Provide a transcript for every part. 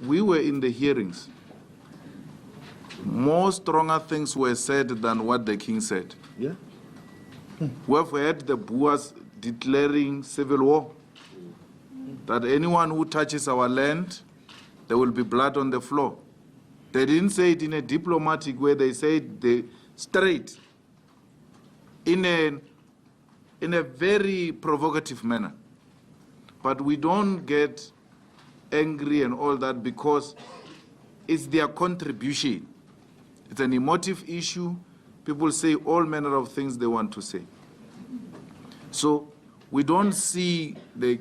we were in the hearings. More stronger things were said than what the king said. Yeah. We have had the Boers declaring civil war, that anyone who touches our land, there will be blood on the floor. They didn't say it in a diplomatic way, they said it straight, in a very provocative manner. But we don't get angry and all that because it's their contribution. It's an emotive issue. People say all manner of things they want to say. So we don't see the...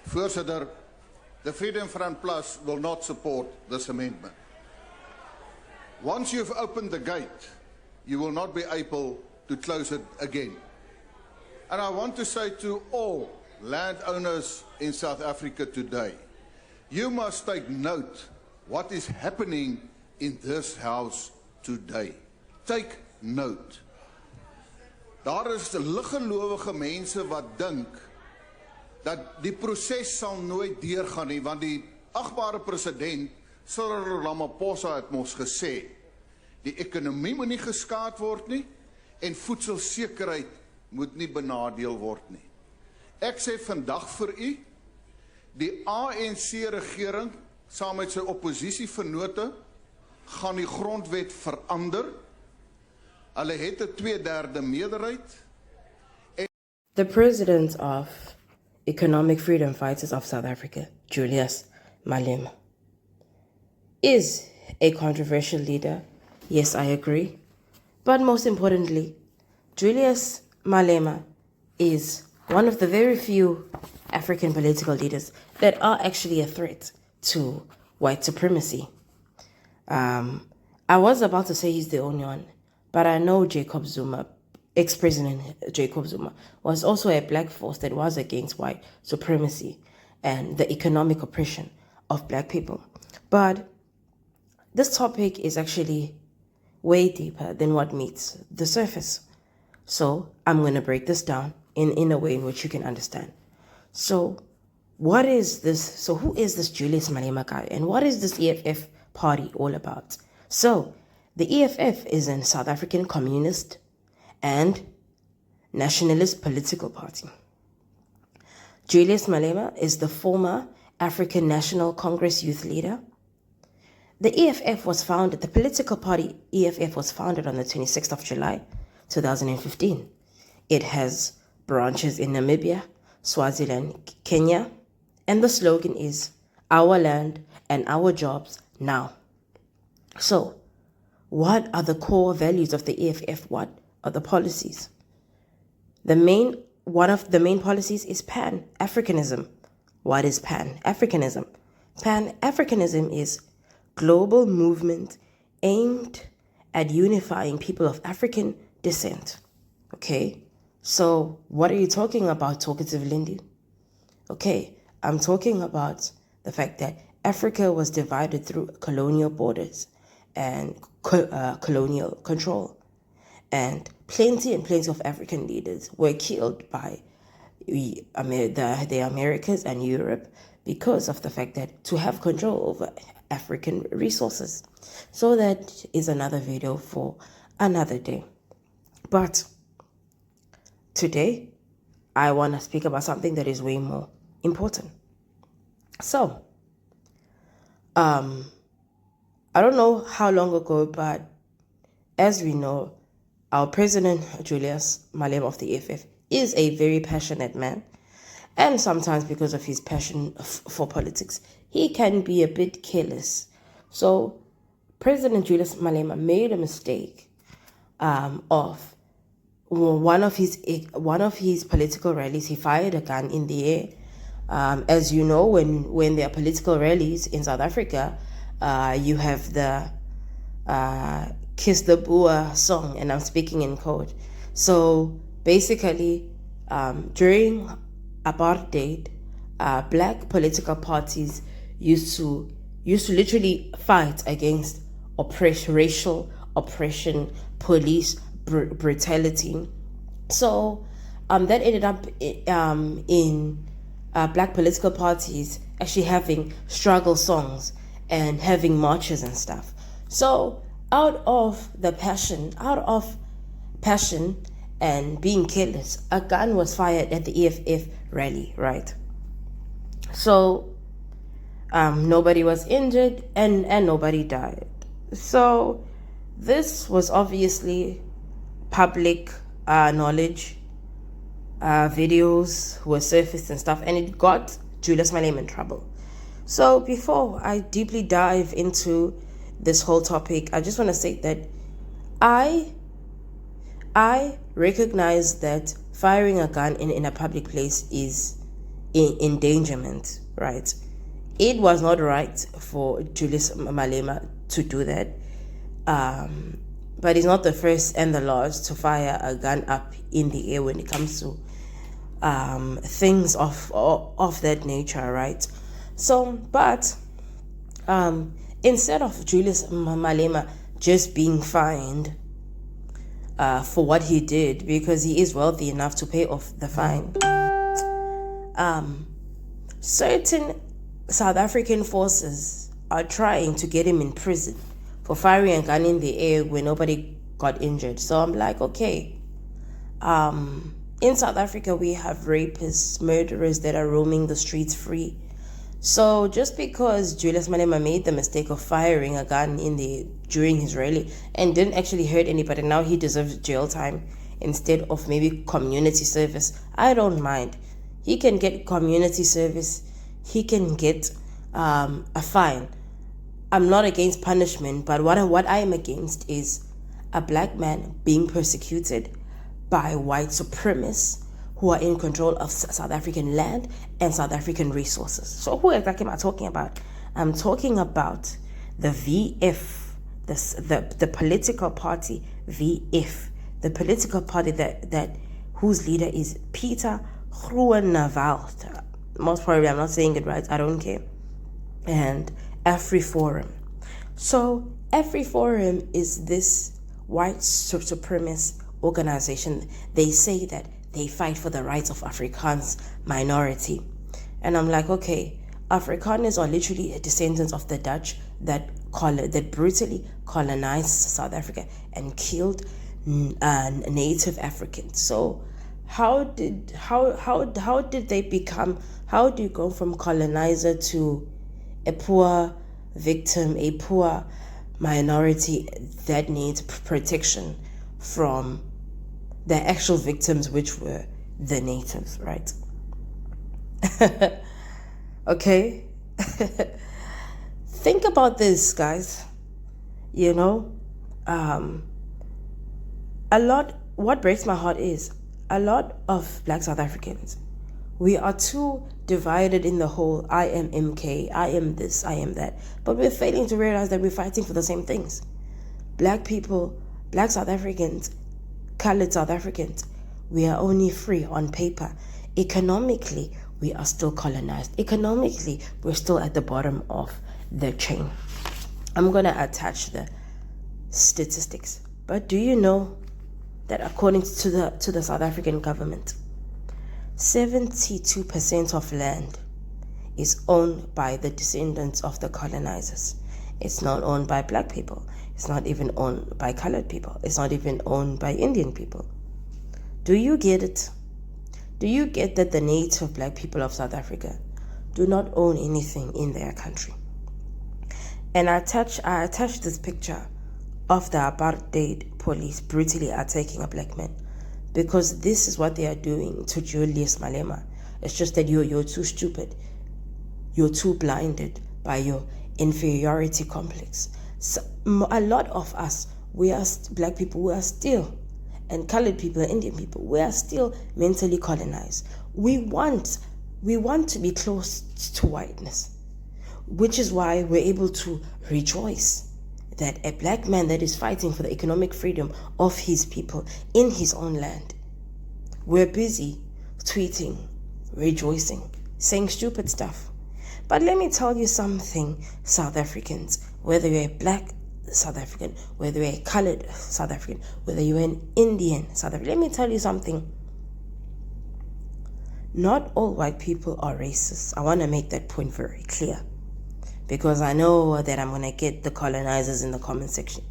Voorzitter, the Freedom Front Plus will not support this amendment. Once you've opened the gate, you will not be able to close it again. And I want to say to all landowners in South Africa today, you must take note what is happening in this house today. Take note. Daar is liggelowige mense wat dink dat die proses sal nooit deurgaan nie, want die agbare president Cyril Ramaphosa het mos gesê, die ekonomie moet nie geskaad word nie en voedselsekerheid moet nie benadeel word nie. Ek sê vandag vir u, die ANC regering saam met sy oppositievennote gaan die grondwet verander. Hulle het 'n 2/3 meerderheid. The president of Economic Freedom Fighters of South Africa, Julius Malema, is a controversial leader. Yes, I agree. But most importantly, Julius Malema is one of the very few African political leaders that are actually a threat to white supremacy. I was about to say he's the only one, but I know Jacob Zuma, ex-president Jacob Zuma, was also a black force that was against white supremacy and the economic oppression of black people. But this topic is actually way deeper than what meets the surface. So I'm going to break this down in a way in which you can understand. So what is this? So who is this Julius Malema guy? And what is this EFF party all about? So the EFF is a South African communist and nationalist political party. Julius Malema is the former African National Congress youth leader. The EFF was founded, the political party EFF was founded on the 26th of July, 2015. It has branches in Namibia, Swaziland, Kenya, and the slogan is "Our land and our jobs now." So, what are the core values of the EFF? What are the policies? One of the main policies is Pan-Africanism. What is Pan-Africanism? Pan-Africanism is global movement aimed at unifying people of African descent. Okay, so what are you talking about, talkative Lindy? Okay, I'm talking about the fact that Africa was divided through colonial borders and colonial control. And plenty of African leaders were killed by the Americas and Europe because of the fact that to have control over African resources. So that is another video for another day. But today, I want to speak about something that is way more important. So, I don't know how long ago, but as we know, our President Julius Malema of the EFF is a very passionate man. And sometimes because of his passion for politics, he can be a bit careless. So President Julius Malema made a mistake of one of his political rallies. He fired a gun in the air. As you know, when there are political rallies in South Africa, you have the Kiss the Boer song, and I'm speaking in code. So basically, during apartheid, black political parties used to literally fight against racial oppression, police brutality. So that ended up in black political parties actually having struggle songs and having marches and stuff. So out of passion and being careless, a gun was fired at the EFF rally, right? So nobody was injured and nobody died. So this was obviously public knowledge. Videos were surfaced and stuff, and it got Julius Malema in trouble. So before I deeply dive into this whole topic, I just want to say that I recognize that firing a gun in a public place is endangerment, right? It was not right for Julius Malema to do that. But he's not the first and the last to fire a gun up in the air when it comes to things of that nature, right? So, but instead of Julius Malema just being fined for what he did, because he is wealthy enough to pay off the fine, certain South African forces are trying to get him in prison for firing a gun in the air when nobody got injured. So I'm like, okay, in South Africa we have rapists, murderers that are roaming the streets free. So just because Julius Malema made the mistake of firing a gun during his rally and didn't actually hurt anybody, now he deserves jail time instead of maybe community service, I don't mind. He can get community service. He can get a fine. I'm not against punishment, but what I am against is a black man being persecuted by white supremacists who are in control of South African land and South African resources. So who exactly am I talking about? I'm talking about the VF, the political party VF, the political party that whose leader is Peter Groenewald. Most probably I'm not saying it right, I don't care. And AfriForum. So AfriForum is this white supremacist organization. They say that they fight for the rights of Afrikaans minority. And I'm like, okay, Afrikaners are literally descendants of the Dutch that brutally colonized South Africa and killed native Africans. So how do you go from colonizer to a poor victim, a poor minority that needs protection from the actual victims, which were the natives, right? Okay? Think about this, guys. You know, what breaks my heart is a lot of black South Africans, we are too divided in the whole I am MK, I am this, I am that. But we're failing to realize that we're fighting for the same things. Black people, black South Africans, colored South Africans, we are only free on paper. Economically, we are still colonized. Economically, we're still at the bottom of the chain. I'm going to attach the statistics. But do you know that according to the South African government, 72% of land is owned by the descendants of the colonizers. It's not owned by black people. It's not even owned by colored people. It's not even owned by Indian people. Do you get it? Do you get that the native black people of South Africa do not own anything in their country? And I attached this picture of the apartheid police brutally attacking a black man, because this is what they are doing to Julius Malema. It's just that you're too stupid. You're too blinded by your inferiority complex. So, a lot of us, we are black people, we are still, and colored people, and Indian people, we are still mentally colonized. We want to be close to whiteness, which is why we're able to rejoice that a black man that is fighting for the economic freedom of his people in his own land, we're busy tweeting, rejoicing, saying stupid stuff. But let me tell you something, South Africans, whether you're a black South African, whether you're a colored South African, whether you're an Indian South African, let me tell you something. not all white people are racist. I want to make that point very clear, because I know that I'm going to get the colonizers in the comment section.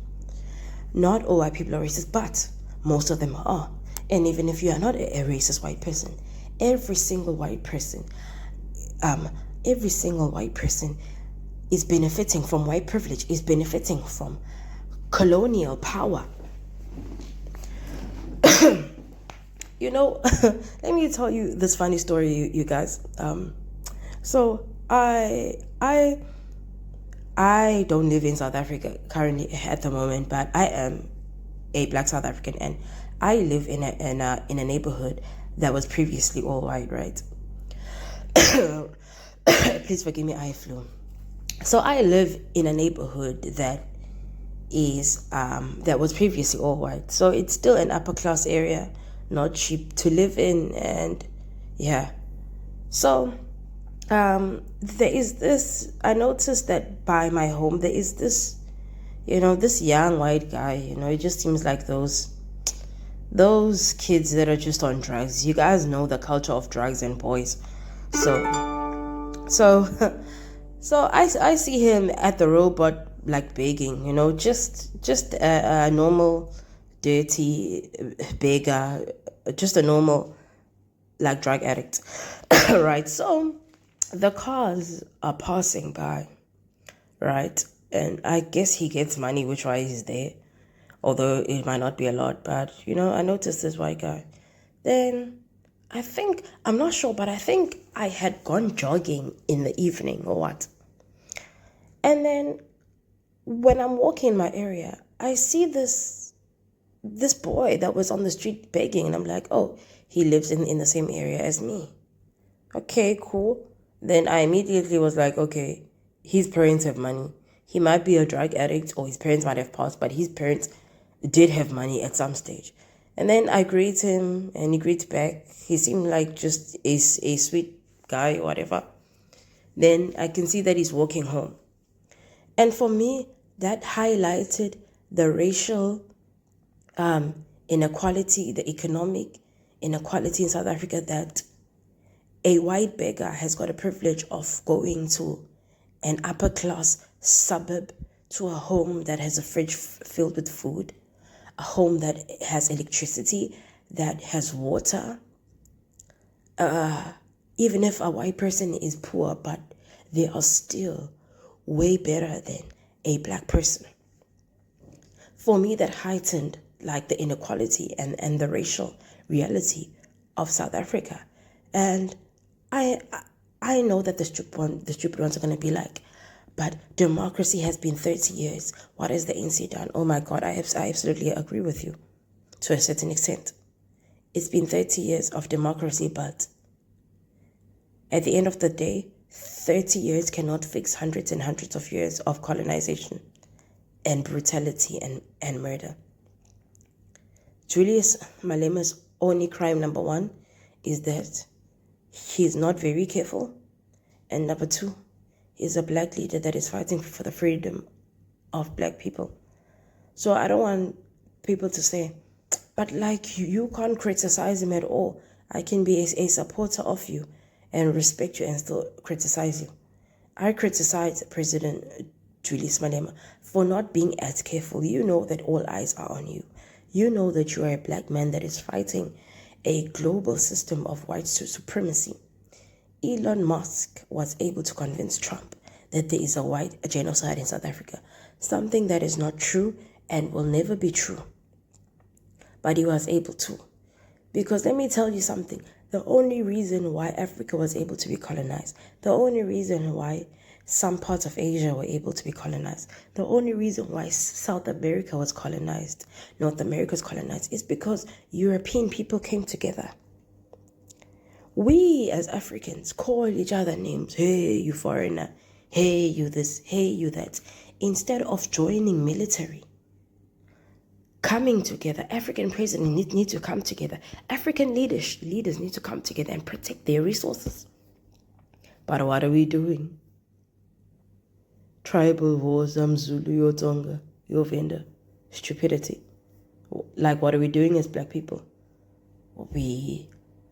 Not all white people are racist, but most of them are. And even if you are not a racist white person, every single white person is benefiting from white privilege, is benefiting from colonial power. You know, let me tell you this funny story, you guys. So I don't live in South Africa currently at the moment, but I am a Black South African, and I live in a neighborhood that was previously all white, right? Please forgive me, I flew. So I live in a neighborhood that was previously all white. So it's still an upper class area, not cheap to live in, and yeah. So there is this, I noticed that by my home there is this, this young white guy, it just seems like those kids that are just on drugs. You guys know the culture of drugs and boys. So I see him at the robot, like begging, just a normal dirty beggar, just a normal like drug addict. Right? So the cars are passing by, right? And I guess he gets money, which why he's there, although it might not be a lot. But I noticed this white guy. Then I'm not sure, but I think I had gone jogging in the evening or what. And then when I'm walking in my area, I see this boy that was on the street begging, and I'm like, oh, he lives in the same area as me. Okay, cool. Then I immediately was like, okay, his parents have money. He might be a drug addict, or his parents might have passed, but his parents did have money at some stage. And then I greet him, and he greets back. He seemed like just a sweet guy or whatever. Then I can see that he's walking home. And for me, that highlighted the racial inequality, the economic inequality in South Africa, that a white beggar has got a privilege of going to an upper class suburb, to a home that has a fridge filled with food, a home that has electricity, that has water. Even if a white person is poor, but they are still way better than a black person. For me, that heightened like the inequality and the racial reality of South Africa. And I know that the stupid ones are going to be like, but democracy has been 30 years. What has the ANC done? Oh my God, I absolutely agree with you to a certain extent. It's been 30 years of democracy, but at the end of the day, 30 years cannot fix hundreds and hundreds of years of colonization and brutality and murder. Julius Malema's only crime, number one, is that he's not very careful. And number two, he's a black leader that is fighting for the freedom of black people. So I don't want people to say, but like you can't criticize him at all. I can be a supporter of you and respect you and still criticize you. I criticize President Julius Malema for not being as careful. You know that all eyes are on you. You know that you are a black man that is fighting a global system of white supremacy. Elon Musk was able to convince Trump that there is a genocide in South Africa, something that is not true and will never be true. But he was able to. Because let me tell you something, the only reason why Africa was able to be colonized, the only reason why some parts of Asia were able to be colonized, the only reason why South America was colonized, North America was colonized, is because European people came together. We as Africans call each other names. Hey, you foreigner. Hey, you this. Hey, you that. Instead of joining military. Coming together. African presidents need to come together. African leaders need to come together and protect their resources. But what are we doing? Tribal wars, Zulu, your Tonga, your Venda. Stupidity. Like, what are we doing as black people? We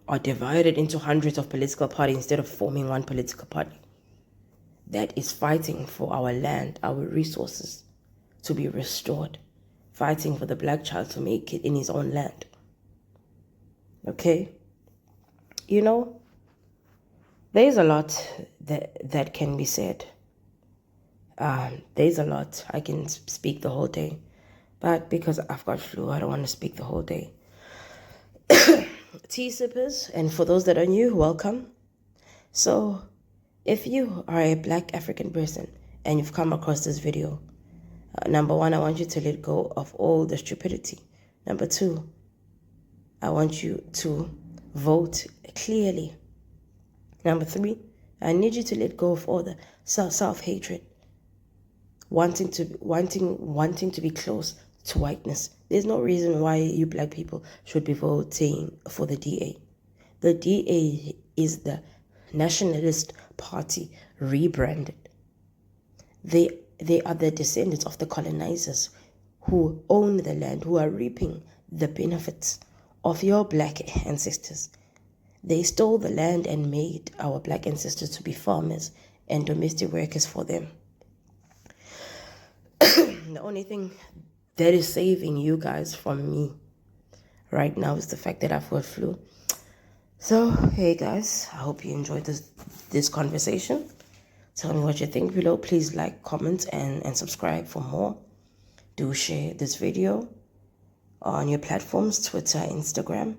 are divided into hundreds of political parties instead of forming one political party that is fighting for our land, our resources to be restored, fighting for the black child to make it in his own land. Okay? You know, there's a lot that can be said. There's a lot. I can speak the whole day. But because I've got flu, I don't want to speak the whole day. Tea sippers, and for those that are new, welcome. So, if you are a black African person and you've come across this video, number one, I want you to let go of all the stupidity. Number two, I want you to vote clearly. Number three, I need you to let go of all the self-hatred, wanting to be close to whiteness. There's no reason why you black people should be voting for the DA. The DA is the Nationalist Party rebranded. They are the descendants of the colonizers who own the land, who are reaping the benefits of your black ancestors. They stole the land and made our black ancestors to be farmers and domestic workers for them. The only thing that is saving you guys from me right now is the fact that I've got flu. So, hey guys, I hope you enjoyed this conversation. Tell me what you think below. Please like, comment, and subscribe for more. Do share this video on your platforms, Twitter, Instagram,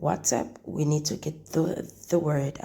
WhatsApp. We need to get the word out.